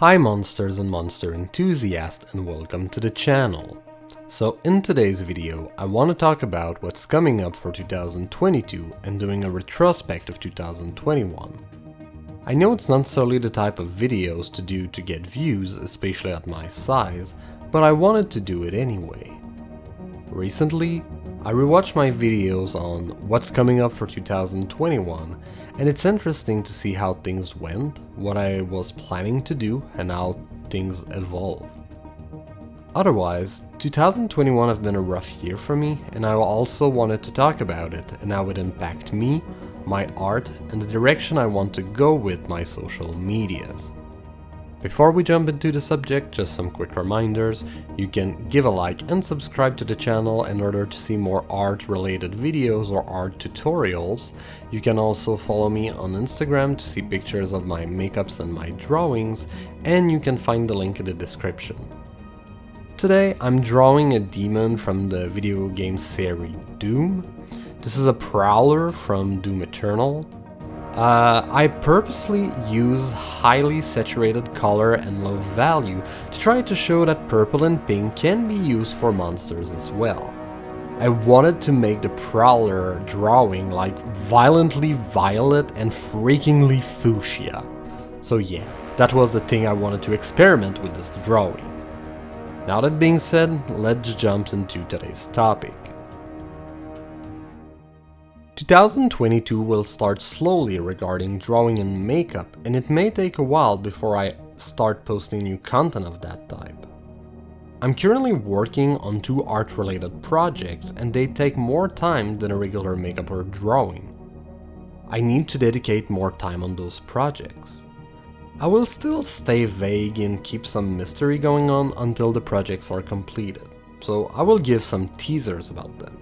Hi monsters and monster enthusiasts, and welcome to the channel. So in today's video I want to talk about what's coming up for 2022 and doing a retrospect of 2021. I know it's not necessarily the type of videos to do to get views, especially at my size, but I wanted to do it anyway. Recently, I rewatched my videos on what's coming up for 2021, and it's interesting to see how things went, what I was planning to do, and how things evolve. Otherwise, 2021 has been a rough year for me, and I also wanted to talk about it and how it impacted me, my art, and the direction I want to go with my social medias. Before we jump into the subject, just some quick reminders. You can give a like and subscribe to the channel in order to see more art related videos or art tutorials. You can also follow me on Instagram to see pictures of my makeups and my drawings, and you can find the link in the description. Today I'm drawing a demon from the video game series Doom. This is a Prowler from Doom Eternal. I purposely use highly saturated color and low value to try to show that purple and pink can be used for monsters as well. I wanted to make the Prowler drawing like violently violet and freakingly fuchsia. So yeah, that was the thing I wanted to experiment with this drawing. Now that being said, let's jump into today's topic. 2022 will start slowly regarding drawing and makeup, and it may take a while before I start posting new content of that type. I'm currently working on 2 art-related projects, and they take more time than a regular makeup or drawing. I need to dedicate more time on those projects. I will still stay vague and keep some mystery going on until the projects are completed, so I will give some teasers about them.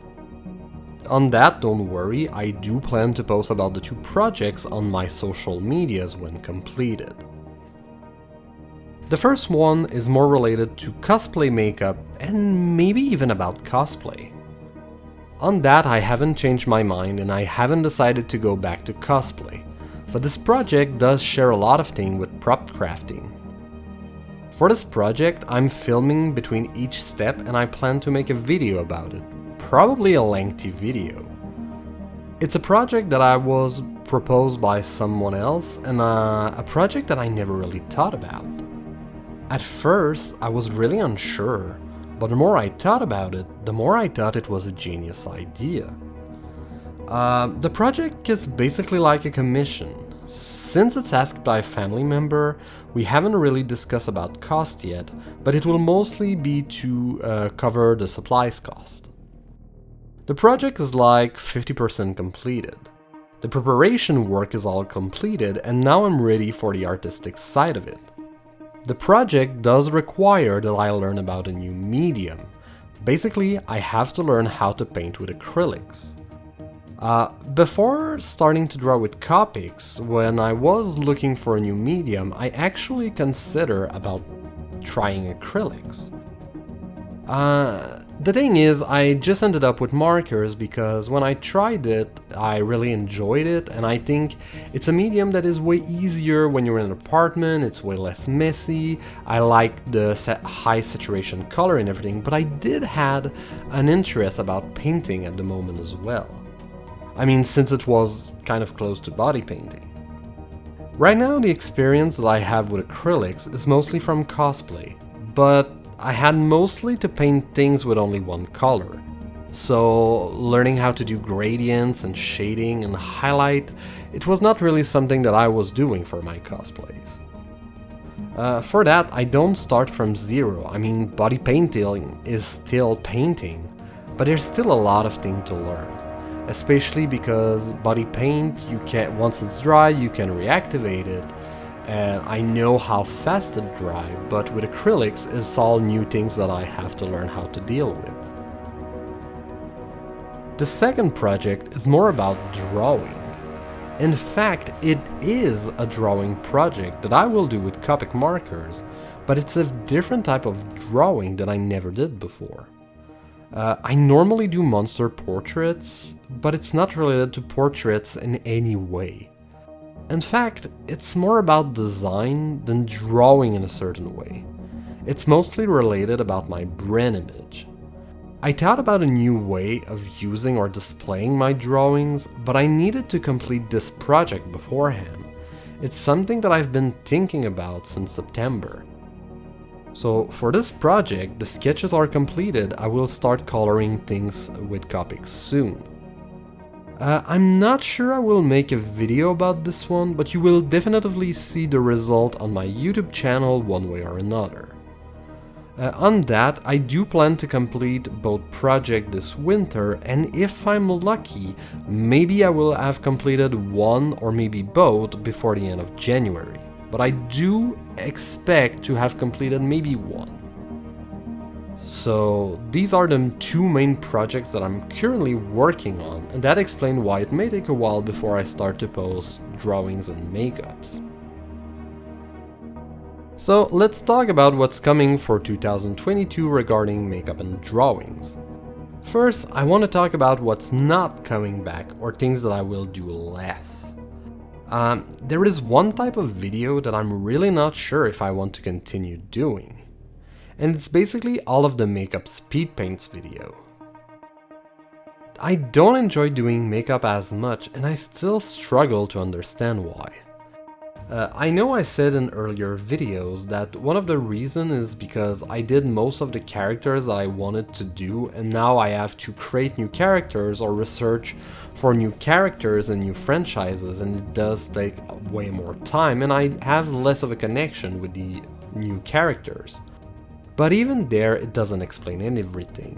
On that, don't worry, I do plan to post about the 2 projects on my social medias when completed. The first one is more related to cosplay makeup and maybe even about cosplay. On that, I haven't changed my mind and I haven't decided to go back to cosplay, but this project does share a lot of things with prop crafting. For this project, I'm filming between each step and I plan to make a video about it. Probably a lengthy video. It's a project that I was proposed by someone else and a project that I never really thought about. At first, I was really unsure, but the more I thought about it, the more I thought it was a genius idea. The project is basically like a commission. Since it's asked by a family member, we haven't really discussed about cost yet, but it will mostly be to cover the supplies cost. The project is like 50% completed. The preparation work is all completed and now I'm ready for the artistic side of it. The project does require that I learn about a new medium. Basically, I have to learn how to paint with acrylics. Before starting to draw with Copics, when I was looking for a new medium, I actually considered about trying acrylics. The thing is, I just ended up with markers because when I tried it, I really enjoyed it, and I think it's a medium that is way easier when you're in an apartment, it's way less messy. I like the high saturation color and everything, but I did have an interest about painting at the moment as well. I mean, since it was kind of close to body painting. Right now, the experience that I have with acrylics is mostly from cosplay, but I had mostly to paint things with only one color. So learning how to do gradients and shading and highlight, it was not really something that I was doing for my cosplays. For that, I don't start from zero. I mean, body painting is still painting, but there's still a lot of things to learn. Especially because body paint, once it's dry, you can reactivate it. And I know how fast it dries, but with acrylics, it's all new things that I have to learn how to deal with. The second project is more about drawing. In fact, it is a drawing project that I will do with Copic markers, but it's a different type of drawing that I never did before. I normally do monster portraits, but it's not related to portraits in any way. In fact, it's more about design than drawing in a certain way. It's mostly related about my brain image. I thought about a new way of using or displaying my drawings, but I needed to complete this project beforehand. It's something that I've been thinking about since September. So for this project, the sketches are completed. I will start coloring things with Copics soon. I'm not sure I will make a video about this one, but you will definitely see the result on my YouTube channel one way or another. On that, I do plan to complete both projects this winter, and if I'm lucky, maybe I will have completed one or maybe both before the end of January. But I do expect to have completed maybe one. So these are the two main projects that I'm currently working on, and that explains why it may take a while before I start to post drawings and makeups. So let's talk about what's coming for 2022 regarding makeup and drawings. First, I want to talk about what's not coming back or things that I will do less. There is one type of video that I'm really not sure if I want to continue doing. And it's basically all of the makeup speed paints video. I don't enjoy doing makeup as much, and I still struggle to understand why. I know I said in earlier videos that one of the reasons is because I did most of the characters that I wanted to do, and now I have to create new characters or research for new characters and new franchises, and it does take way more time, and I have less of a connection with the new characters. But even there, it doesn't explain everything.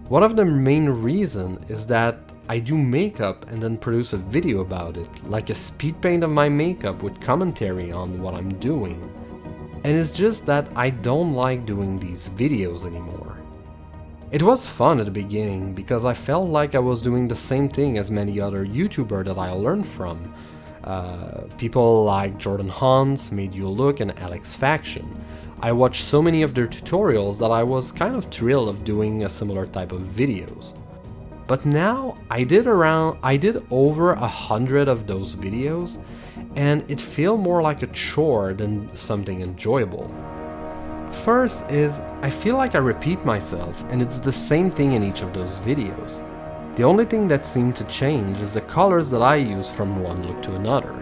One of the main reasons is that I do makeup and then produce a video about it, like a speed paint of my makeup with commentary on what I'm doing. And it's just that I don't like doing these videos anymore. It was fun at the beginning because I felt like I was doing the same thing as many other YouTubers that I learned from. People like Jordan Hans, Made You Look, and Alex Faction. I watched so many of their tutorials that I was kind of thrilled of doing a similar type of videos. But now I did over 100 of those videos, and it feels more like a chore than something enjoyable. First is, I feel like I repeat myself, and it's the same thing in each of those videos. The only thing that seemed to change is the colors that I use from one look to another.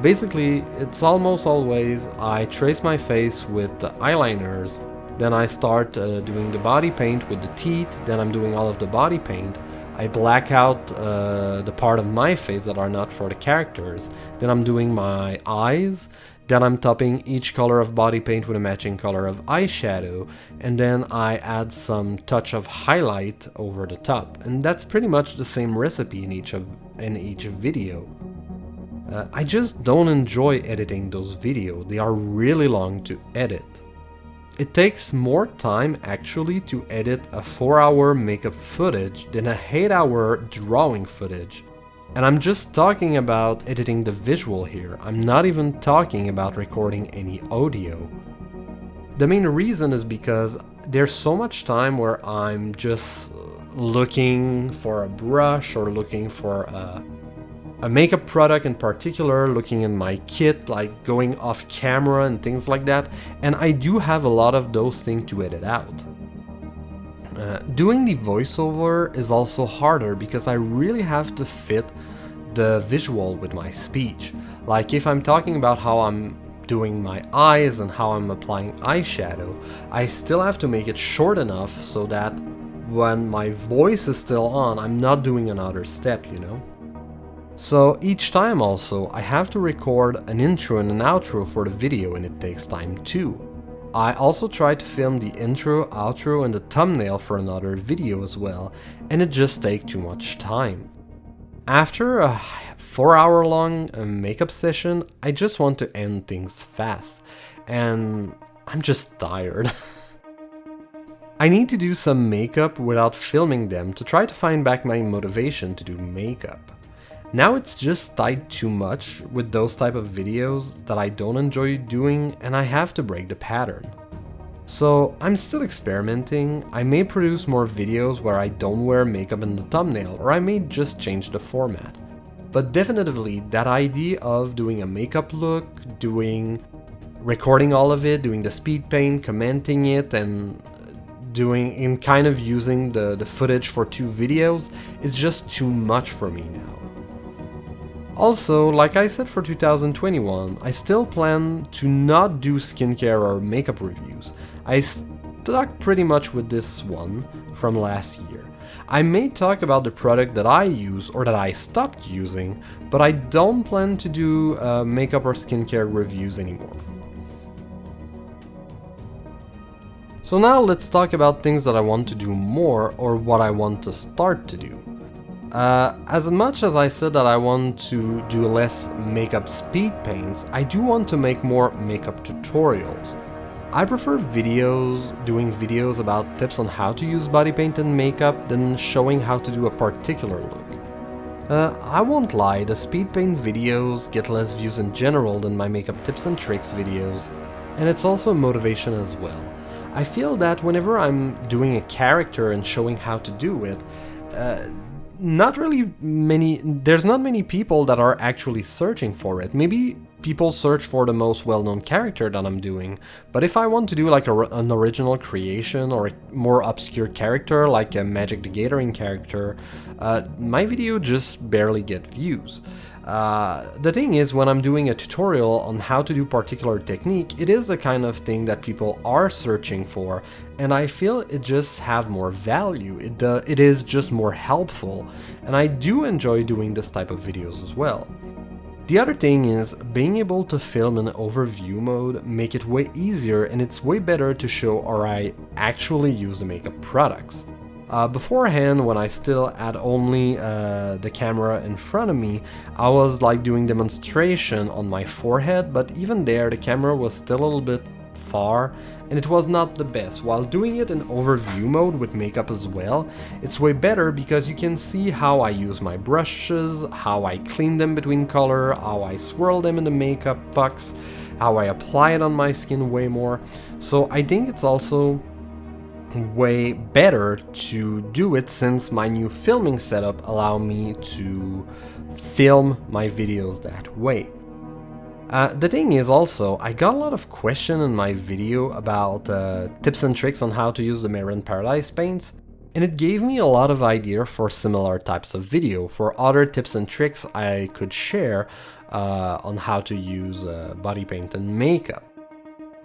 Basically, it's almost always I trace my face with the eyeliners, then I start doing the body paint with the teeth, then I'm doing all of the body paint. I black out the part of my face that are not for the characters, then I'm doing my eyes, then I'm topping each color of body paint with a matching color of eyeshadow, and then I add some touch of highlight over the top, and that's pretty much the same recipe in each video. I just don't enjoy editing those videos, they are really long to edit. It takes more time actually to edit a 4-hour makeup footage than a 8-hour drawing footage. And I'm just talking about editing the visual here, I'm not even talking about recording any audio. The main reason is because there's so much time where I'm just looking for a brush or looking for a makeup product in particular, looking in my kit, like going off camera and things like that, and I do have a lot of those things to edit out. Doing the voiceover is also harder because I really have to fit the visual with my speech. Like if I'm talking about how I'm doing my eyes and how I'm applying eyeshadow, I still have to make it short enough so that when my voice is still on, I'm not doing another step, you know? So each time also, I have to record an intro and an outro for the video, and it takes time too. I also try to film the intro, outro and the thumbnail for another video as well, and it just takes too much time. After a 4-hour long makeup session, I just want to end things fast, and I'm just tired. I need to do some makeup without filming them to try to find back my motivation to do makeup. Now it's just tied too much with those type of videos that I don't enjoy doing, and I have to break the pattern. So I'm still experimenting. I may produce more videos where I don't wear makeup in the thumbnail, or I may just change the format. but definitely that idea of doing a makeup look, recording all of it, doing the speed paint, commenting it, and kind of using the footage for 2 videos is just too much for me now. Also, like I said for 2021, I still plan to not do skincare or makeup reviews. I stuck pretty much with this one from last year. I may talk about the product that I use or that I stopped using, but I don't plan to do makeup or skincare reviews anymore. So now let's talk about things that I want to do more or what I want to start to do. As much as I said that I want to do less makeup speed paints, I do want to make more makeup tutorials. I prefer doing videos about tips on how to use body paint and makeup than showing how to do a particular look. I won't lie, the speed paint videos get less views in general than my makeup tips and tricks videos, and it's also a motivation as well. I feel that whenever I'm doing a character and showing how to do it, there's not many people that are actually searching for it. Maybe people search for the most well-known character that I'm doing, but if I want to do like an original creation or a more obscure character like a Magic the Gathering character, my video just barely get views. The thing is, when I'm doing a tutorial on how to do particular technique, it is the kind of thing that people are searching for, and I feel it just have more value, it is just more helpful, and I do enjoy doing this type of videos as well. The other thing is, being able to film in overview mode make it way easier, and it's way better to show how I actually use the makeup products. Beforehand, when I still had only the camera in front of me, I was like doing demonstration on my forehead, but even there the camera was still a little bit far and it was not the best. While doing it in overview mode with makeup as well, it's way better because you can see how I use my brushes, how I clean them between color, how I swirl them in the makeup pucks, how I apply it on my skin way more. So I think it's also way better to do it since my new filming setup allow me to film my videos that way. The thing is also, I got a lot of questions in my video about tips and tricks on how to use the Mirror in Paradise paints, and it gave me a lot of idea for similar types of video, for other tips and tricks I could share on how to use body paint and makeup.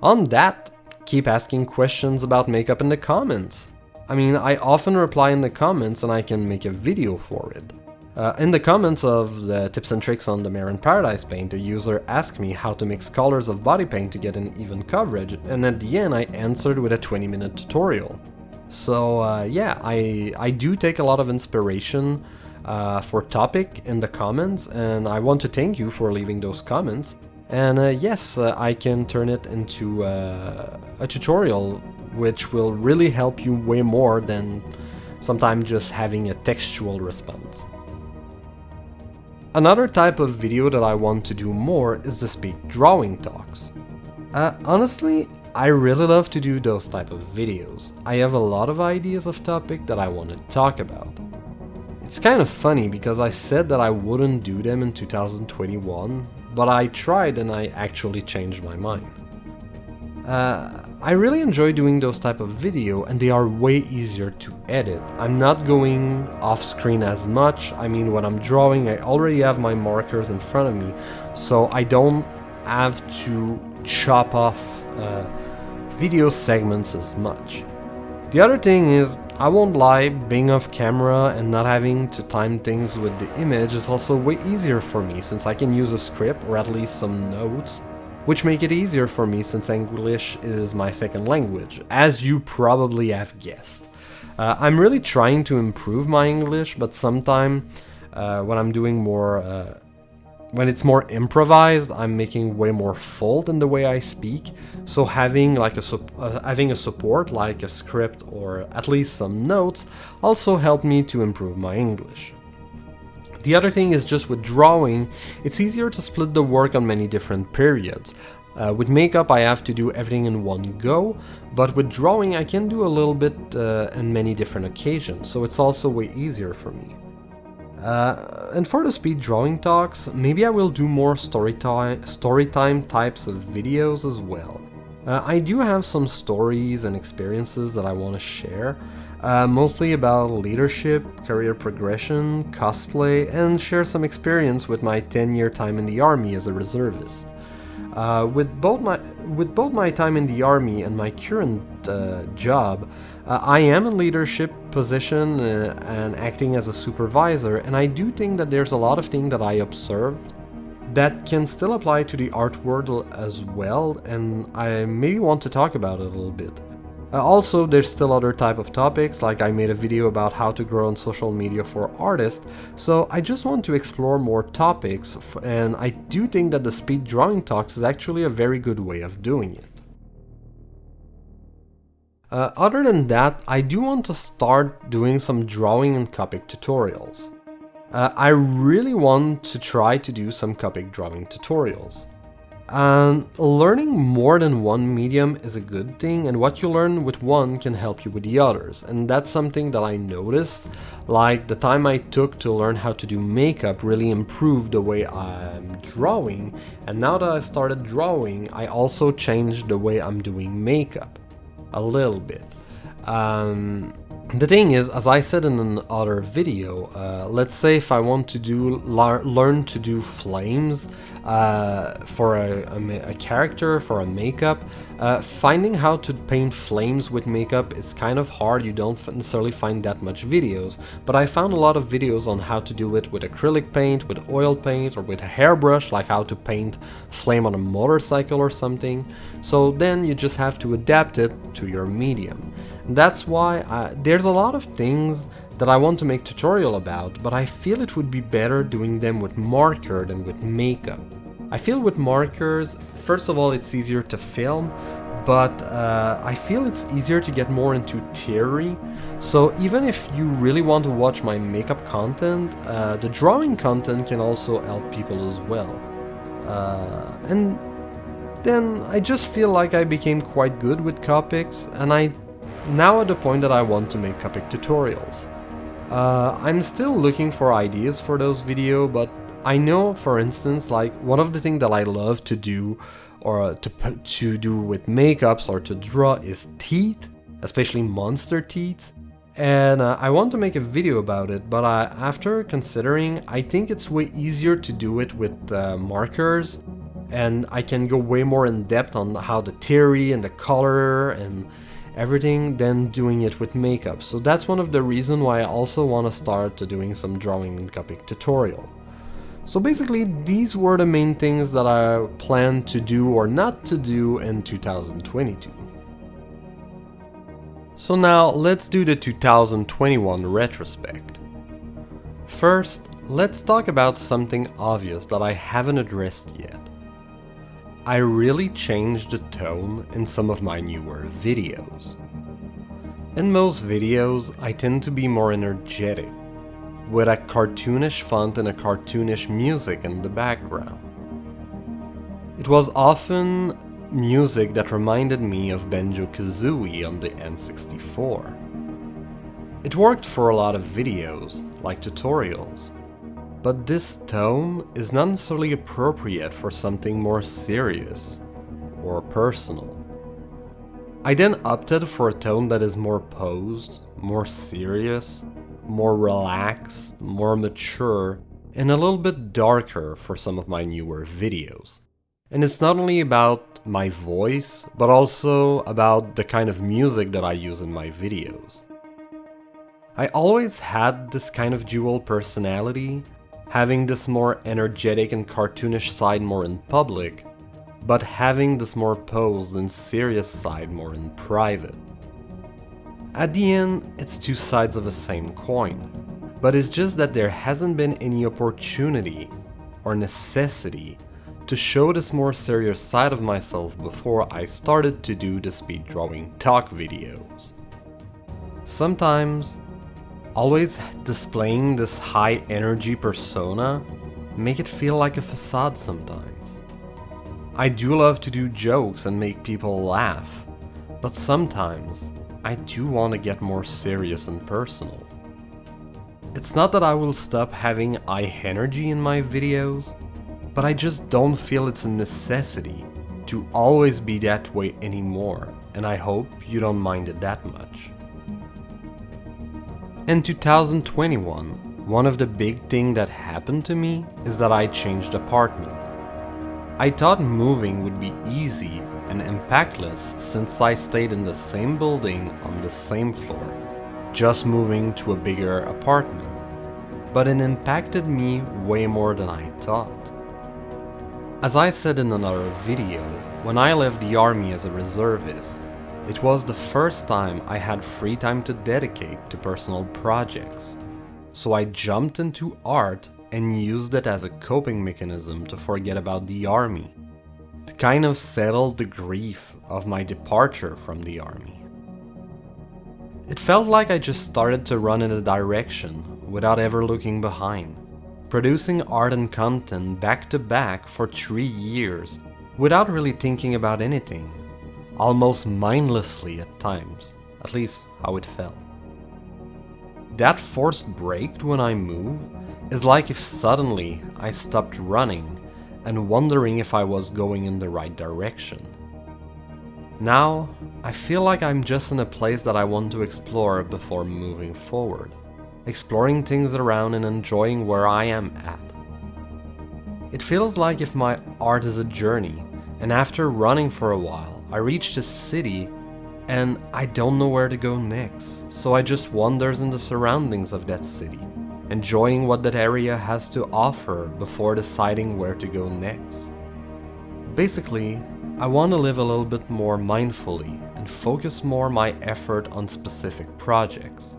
On that, keep asking questions about makeup in the comments. I mean, I often reply in the comments and I can make a video for it. In the comments of the tips and tricks on the Mirror in Paradise paint, a user asked me how to mix colors of body paint to get an even coverage, and at the end I answered with a 20-minute tutorial. So yeah, I do take a lot of inspiration for topic in the comments, and I want to thank you for leaving those comments. And yes, I can turn it into a tutorial, which will really help you way more than sometimes just having a textual response. Another type of video that I want to do more is the speak drawing talks. Honestly, I really love to do those type of videos. I have a lot of ideas of topic that I want to talk about. It's kind of funny because I said that I wouldn't do them in 2021, but I tried and I actually changed my mind. I really enjoy doing those type of video and they are way easier to edit. I'm not going off screen as much. I mean, when I'm drawing, I already have my markers in front of me, so I don't have to chop off video segments as much. The other thing is, I won't lie, being off camera and not having to time things with the image is also way easier for me since I can use a script or at least some notes, which make it easier for me since English is my second language, as you probably have guessed. I'm really trying to improve my English, but sometimes when I'm doing more when it's more improvised, I'm making way more fault in the way I speak, so having like having a support like a script or at least some notes also helped me to improve my English. The other thing is just with drawing, it's easier to split the work on many different periods. With makeup I have to do everything in one go, but with drawing I can do a little bit in many different occasions, so it's also way easier for me. And for the speed drawing talks, maybe I will do more storytime types of videos as well. I do have some stories and experiences that I want to share, mostly about leadership, career progression, cosplay, and share some experience with my 10-year time in the army as a reservist. With both my time in the army and my current job, I am in leadership position and acting as a supervisor, and I do think that there's a lot of things that I observed that can still apply to the art world as well, and I maybe want to talk about it a little bit. Also, there's still other type of topics, like I made a video about how to grow on social media for artists, so I just want to explore more topics, and I do think that the speed drawing talks is actually a very good way of doing it. Other than that, I do want to start doing some drawing and Copic tutorials. I really want to try to do some Copic drawing tutorials. Learning more than one medium is a good thing, and what you learn with one can help you with the others, and that's something that I noticed, like the time I took to learn how to do makeup really improved the way I'm drawing, and now that I started drawing, I also changed the way I'm doing makeup a little bit. The thing is, as I said in another video, let's say if I want to learn to do flames for a character, for a makeup, finding how to paint flames with makeup is kind of hard. You don't necessarily find that much videos, but I found a lot of videos on how to do it with acrylic paint, with oil paint, or with a hairbrush, like how to paint flame on a motorcycle or something. So then you just have to adapt it to your medium. That's why there's a lot of things that I want to make tutorial about, but I feel it would be better doing them with marker than with makeup. I feel with markers, first of all, it's easier to film, but I feel it's easier to get more into theory. So even if you really want to watch my makeup content, the drawing content can also help people as well. And then I just feel like I became quite good with Copics, and I'm now at the point that I want to make Copic tutorials. I'm still looking for ideas for those videos, but I know, for instance, like one of the things that I love to do, or to do with makeups or to draw, is teeth, especially monster teeth. And I want to make a video about it, but after considering, I think it's way easier to do it with markers, and I can go way more in depth on how the theory and the color and everything than doing it with makeup. So that's one of the reasons why I also want to start doing some drawing and Copic tutorial. So basically, these were the main things that I plan to do or not to do in 2022. So now let's do the 2021 retrospect. First, let's talk about something obvious that I haven't addressed yet. I really changed the tone in some of my newer videos. In most videos, I tend to be more energetic, with a cartoonish font and a cartoonish music in the background. It was often music that reminded me of Banjo-Kazooie on the N64. It worked for a lot of videos, like tutorials, but this tone is not necessarily appropriate for something more serious or personal. I then opted for a tone that is more posed, more serious, more relaxed, more mature, and a little bit darker for some of my newer videos. And it's not only about my voice, but also about the kind of music that I use in my videos. I always had this kind of dual personality, having this more energetic and cartoonish side more in public, but having this more posed and serious side more in private. At the end, it's two sides of the same coin, but it's just that there hasn't been any opportunity or necessity to show this more serious side of myself before I started to do the speed drawing talk videos. Sometimes, always displaying this high energy persona make it feel like a facade sometimes. I do love to do jokes and make people laugh, but sometimes I do want to get more serious and personal. It's not that I will stop having eye energy in my videos, but I just don't feel it's a necessity to always be that way anymore, and I hope you don't mind it that much. In 2021, one of the big things that happened to me is that I changed apartment. I thought moving would be easy and impactless since I stayed in the same building on the same floor, just moving to a bigger apartment. But it impacted me way more than I thought. As I said in another video, when I left the army as a reservist, it was the first time I had free time to dedicate to personal projects. So I jumped into art and used it as a coping mechanism to forget about the army, to kind of settle the grief of my departure from the army. It felt like I just started to run in a direction without ever looking behind, producing art and content back to back for 3 years without really thinking about anything, almost mindlessly at times, at least how it felt. That forced break when I move is like if suddenly I stopped running and wondering if I was going in the right direction. Now, I feel like I'm just in a place that I want to explore before moving forward, exploring things around and enjoying where I am at. It feels like if my art is a journey, and after running for a while, I reached a city and I don't know where to go next, so I just wanders in the surroundings of that city, enjoying what that area has to offer before deciding where to go next. Basically, I want to live a little bit more mindfully and focus more my effort on specific projects.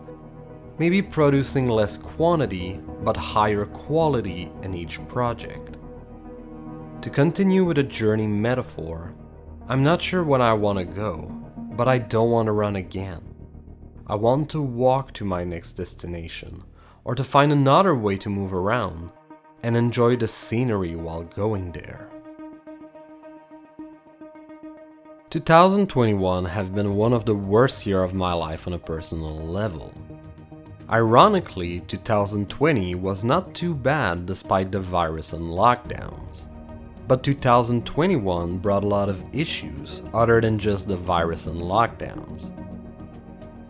Maybe producing less quantity but higher quality in each project. To continue with a journey metaphor, I'm not sure when I want to go, but I don't want to run again. I want to walk to my next destination, or to find another way to move around and enjoy the scenery while going there. 2021 have been one of the worst years of my life on a personal level. Ironically, 2020 was not too bad despite the virus and lockdowns. But 2021 brought a lot of issues other than just the virus and lockdowns.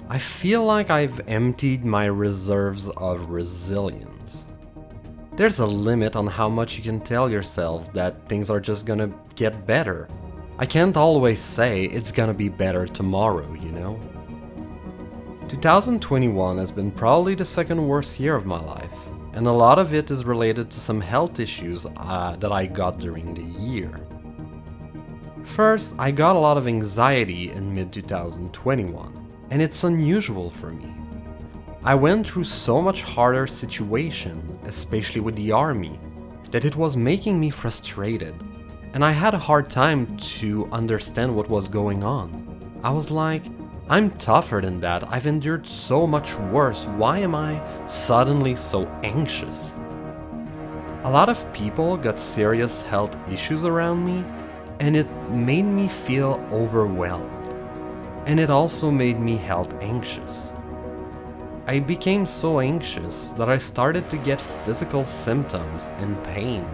I feel like I've emptied my reserves of resilience. There's a limit on how much you can tell yourself that things are just gonna get better. I can't always say it's gonna be better tomorrow, you know? 2021 has been probably the second worst year of my life, and a lot of it is related to some health issues that I got during the year. First, I got a lot of anxiety in mid-2021, and it's unusual for me. I went through so much harder situation, especially with the army, that it was making me frustrated, and I had a hard time to understand what was going on. I was like, I'm tougher than that, I've endured so much worse, why am I suddenly so anxious? A lot of people got serious health issues around me, and it made me feel overwhelmed. And it also made me health anxious. I became so anxious that I started to get physical symptoms and pain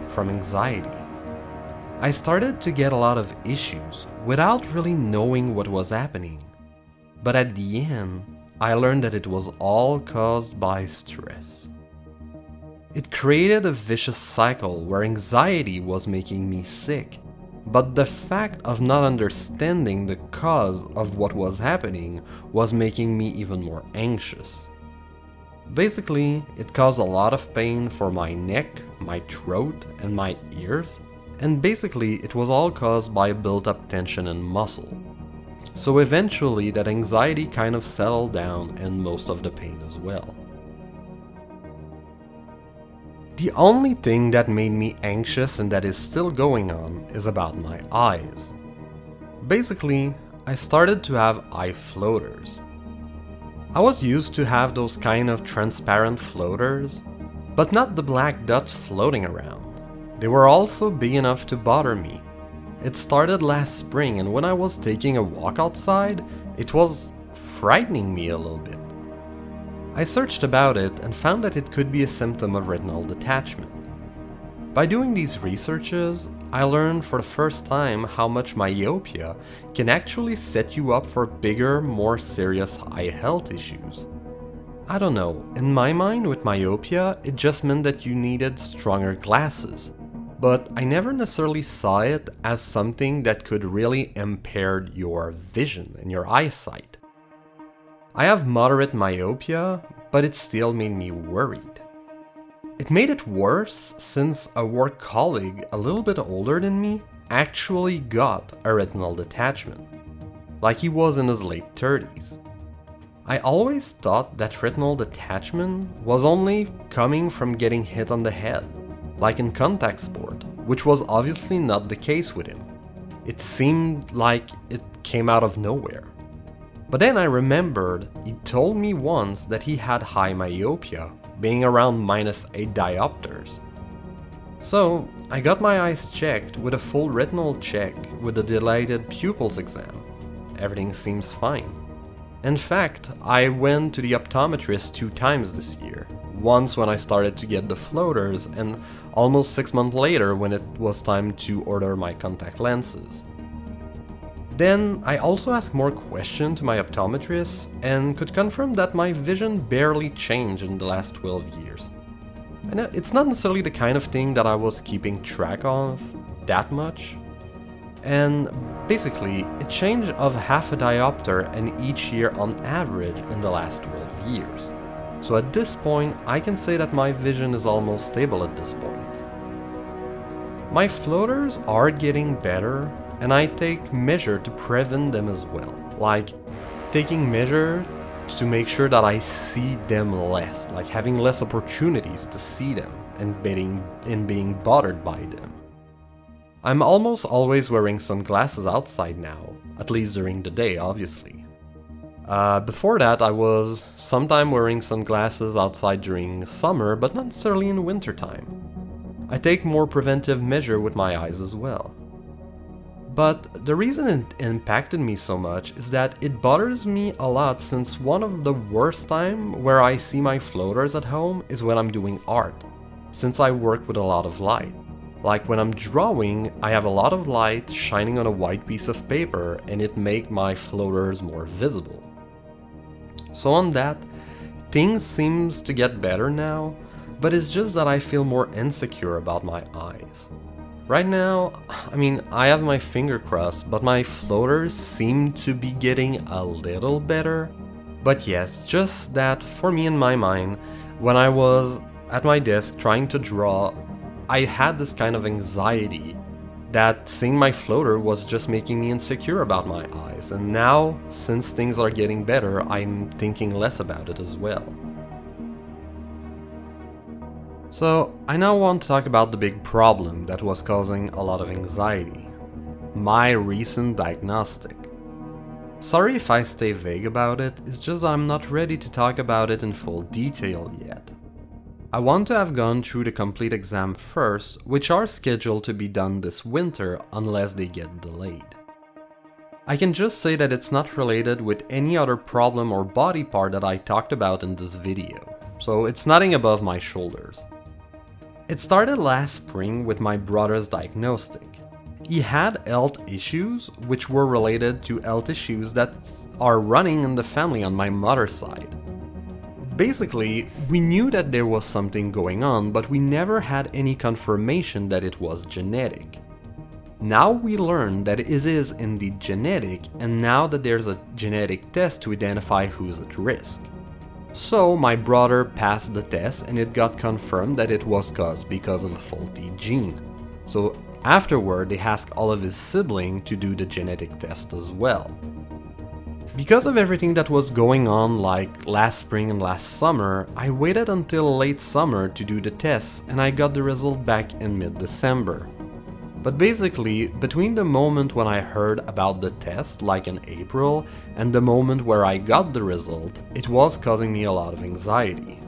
from anxiety. I started to get a lot of issues without really knowing what was happening. But at the end, I learned that it was all caused by stress. It created a vicious cycle where anxiety was making me sick, but the fact of not understanding the cause of what was happening was making me even more anxious. Basically, it caused a lot of pain for my neck, my throat, and my ears, and basically it was all caused by built-up tension and muscle. So eventually that anxiety kind of settled down and most of the pain as well. The only thing that made me anxious and that is still going on is about my eyes. Basically, I started to have eye floaters. I was used to have those kind of transparent floaters, but not the black dots floating around. They were also big enough to bother me. It started last spring, and when I was taking a walk outside, it was frightening me a little bit. I searched about it and found that it could be a symptom of retinal detachment. By doing these researches, I learned for the first time how much myopia can actually set you up for bigger, more serious eye health issues. I don't know, in my mind with myopia, it just meant that you needed stronger glasses, but I never necessarily saw it as something that could really impair your vision and your eyesight. I have moderate myopia, but it still made me worried. It made it worse since a work colleague a little bit older than me actually got a retinal detachment, like he was in his late 30s. I always thought that retinal detachment was only coming from getting hit on the head, like in contact sport, which was obviously not the case with him. It seemed like it came out of nowhere. But then I remembered he told me once that he had high myopia, being around -8 diopters. So I got my eyes checked with a full retinal check with a dilated pupils exam. Everything seems fine. In fact, I went to the optometrist 2 times this year, once when I started to get the floaters and almost 6 months later when it was time to order my contact lenses. Then I also asked more questions to my optometrist and could confirm that my vision barely changed in the last 12 years. And it's not necessarily the kind of thing that I was keeping track of that much. And basically, it changed of half a diopter in each year on average in the last 12 years. So at this point, I can say that my vision is almost stable at this point. My floaters are getting better, and I take measure to prevent them as well. Like taking measure to make sure that I see them less, like having less opportunities to see them and being bothered by them. I'm almost always wearing sunglasses outside now, at least during the day, obviously. Before that, I was sometime wearing sunglasses outside during summer, but not necessarily in wintertime. I take more preventive measure with my eyes as well. But the reason it impacted me so much is that it bothers me a lot since one of the worst time where I see my floaters at home is when I'm doing art, since I work with a lot of light. Like when I'm drawing, I have a lot of light shining on a white piece of paper and it makes my floaters more visible. So on that, things seems to get better now, but it's just that I feel more insecure about my eyes. Right now, I have my finger crossed, but my floaters seem to be getting a little better. But yes, just that for me in my mind, when I was at my desk trying to draw, I had this kind of anxiety that seeing my floater was just making me insecure about my eyes, and now, since things are getting better, I'm thinking less about it as well. So, I now want to talk about the big problem that was causing a lot of anxiety. My recent diagnostic. Sorry if I stay vague about it, it's just that I'm not ready to talk about it in full detail yet. I want to have gone through the complete exam first, which are scheduled to be done this winter unless they get delayed. I can just say that it's not related with any other problem or body part that I talked about in this video, so it's nothing above my shoulders. It started last spring with my brother's diagnostic. He had health issues which were related to health issues that are running in the family on my mother's side. Basically, we knew that there was something going on, but we never had any confirmation that it was genetic. Now we learn that it is indeed genetic, and now that there's a genetic test to identify who's at risk. So my brother passed the test and it got confirmed that it was caused because of a faulty gene. So afterward they asked all of his siblings to do the genetic test as well. Because of everything that was going on like last spring and last summer, I waited until late summer to do the test and I got the result back in mid-December. But basically, between the moment when I heard about the test, like in April, and the moment where I got the result, it was causing me a lot of anxiety.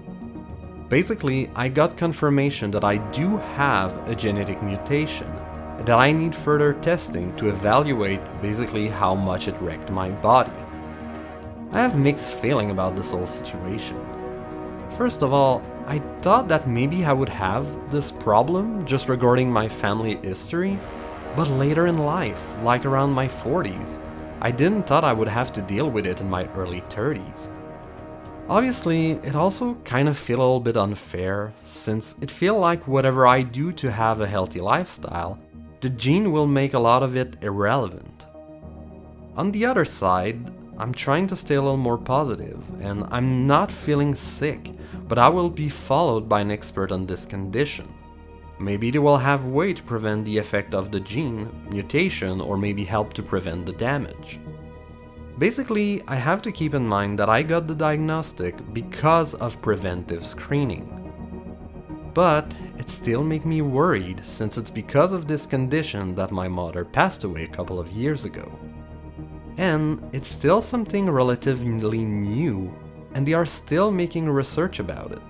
Basically, I got confirmation that I do have a genetic mutation, and that I need further testing to evaluate basically how much it wrecked my body. I have mixed feeling about this whole situation. First of all, I thought that maybe I would have this problem just regarding my family history, but later in life, like around my 40s, I didn't thought I would have to deal with it in my early 30s. Obviously, it also kind of feel a little bit unfair, since it feel like whatever I do to have a healthy lifestyle, the gene will make a lot of it irrelevant. On the other side, I'm trying to stay a little more positive, and I'm not feeling sick, but I will be followed by an expert on this condition. Maybe they will have a way to prevent the effect of the gene mutation, or maybe help to prevent the damage. Basically, I have to keep in mind that I got the diagnostic because of preventive screening. But it still makes me worried, since it's because of this condition that my mother passed away a couple of years ago. And it's still something relatively new, and they are still making research about it.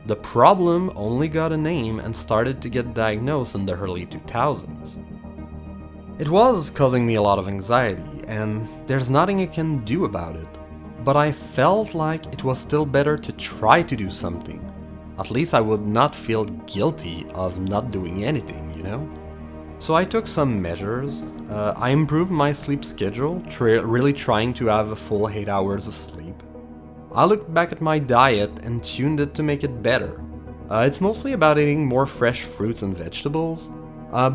The problem only got a name and started to get diagnosed in the early 2000s. It was causing me a lot of anxiety, and there's nothing I can do about it. But I felt like it was still better to try to do something. At least I would not feel guilty of not doing anything, you know? So I took some measures. I improved my sleep schedule, really trying to have a full 8 hours of sleep. I looked back at my diet and tuned it to make it better. It's mostly about eating more fresh fruits and vegetables.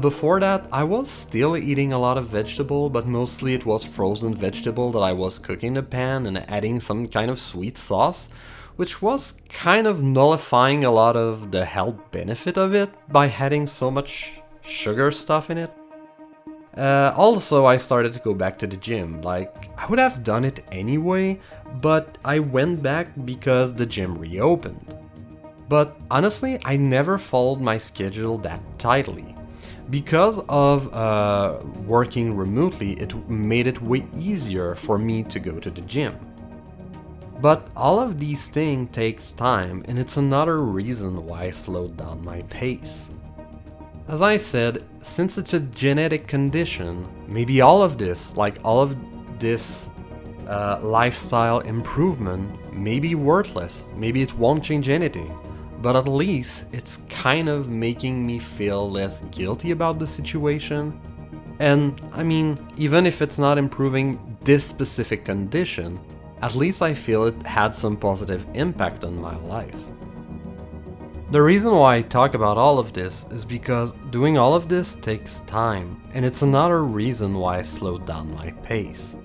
Before that, I was still eating a lot of vegetable, but mostly it was frozen vegetable that I was cooking in the pan and adding some kind of sweet sauce, which was kind of nullifying a lot of the health benefit of it by adding so much sugar stuff in it. Also, I started to go back to the gym. Like, I would have done it anyway, but I went back because the gym reopened. But honestly, I never followed my schedule that tightly. Because of working remotely, it made it way easier for me to go to the gym. But all of these things takes time, and it's another reason why I slowed down my pace. As I said, since it's a genetic condition, maybe all of this lifestyle improvement may be worthless, maybe it won't change anything, but at least it's kind of making me feel less guilty about the situation. And I mean, even if it's not improving this specific condition, at least I feel it had some positive impact on my life. The reason why I talk about all of this is because doing all of this takes time, and it's another reason why I slowed down my pace.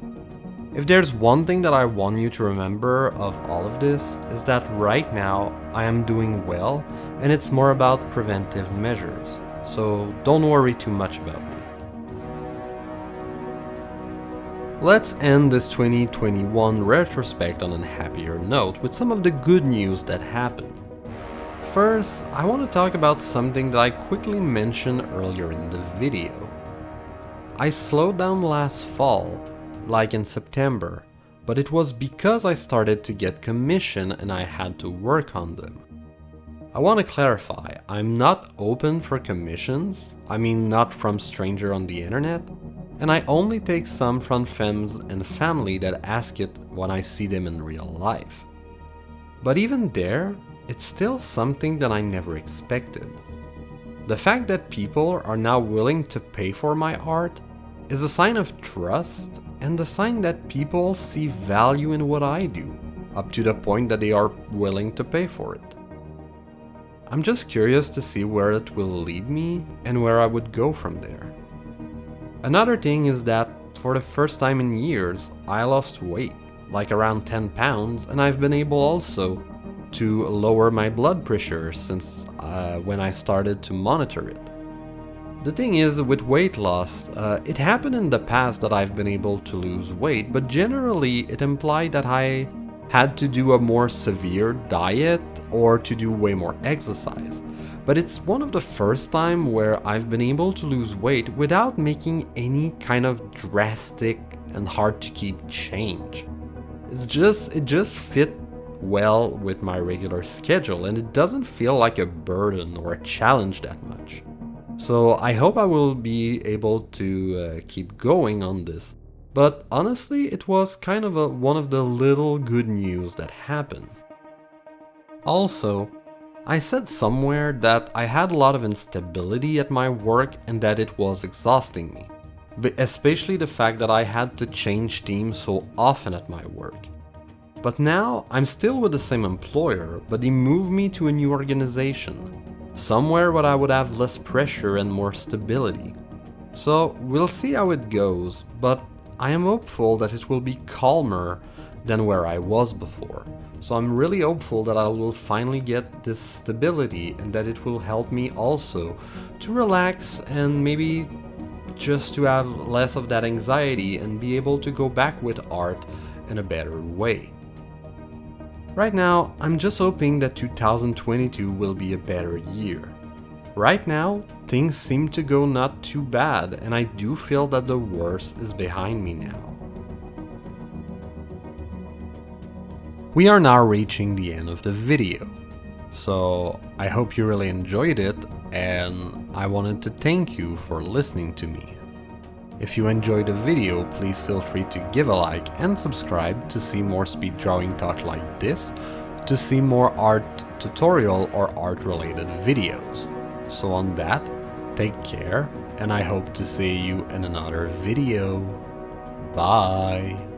If there's one thing that I want you to remember of all of this, is that right now I am doing well, and it's more about preventive measures, so don't worry too much about me. Let's end this 2021 retrospect on a happier note with some of the good news that happened. First, I want to talk about something that I quickly mentioned earlier in the video. I slowed down last fall, like in September, but it was because I started to get commission and I had to work on them. I want to clarify, I'm not open for commissions, I mean not from stranger on the internet, and I only take some from friends and family that ask it when I see them in real life. But even there, it's still something that I never expected. The fact that people are now willing to pay for my art is a sign of trust and the sign that people see value in what I do, up to the point that they are willing to pay for it. I'm just curious to see where it will lead me and where I would go from there. Another thing is that for the first time in years, I lost weight, like around 10 pounds, and I've been able also to lower my blood pressure since when I started to monitor it. The thing is, with weight loss, it happened in the past that I've been able to lose weight, but generally it implied that I had to do a more severe diet or to do way more exercise. But it's one of the first time where I've been able to lose weight without making any kind of drastic and hard to keep change. It just fit well with my regular schedule, and it doesn't feel like a burden or a challenge that much. So I hope I will be able to keep going on this. But honestly, it was kind of one of the little good news that happened. Also, I said somewhere that I had a lot of instability at my work and that it was exhausting me, but especially the fact that I had to change teams so often at my work. But now I'm still with the same employer, but they moved me to a new organization, somewhere where I would have less pressure and more stability. So we'll see how it goes, but I am hopeful that it will be calmer than where I was before. So I'm really hopeful that I will finally get this stability and that it will help me also to relax and maybe just to have less of that anxiety and be able to go back with art in a better way. Right now, I'm just hoping that 2022 will be a better year. Right now, things seem to go not too bad, and I do feel that the worst is behind me now. We are now reaching the end of the video, so I hope you really enjoyed it, and I wanted to thank you for listening to me. If you enjoyed the video, please feel free to give a like and subscribe to see more speed drawing talk like this, to see more art tutorial or art related videos. So on that, take care, and I hope to see you in another video. Bye!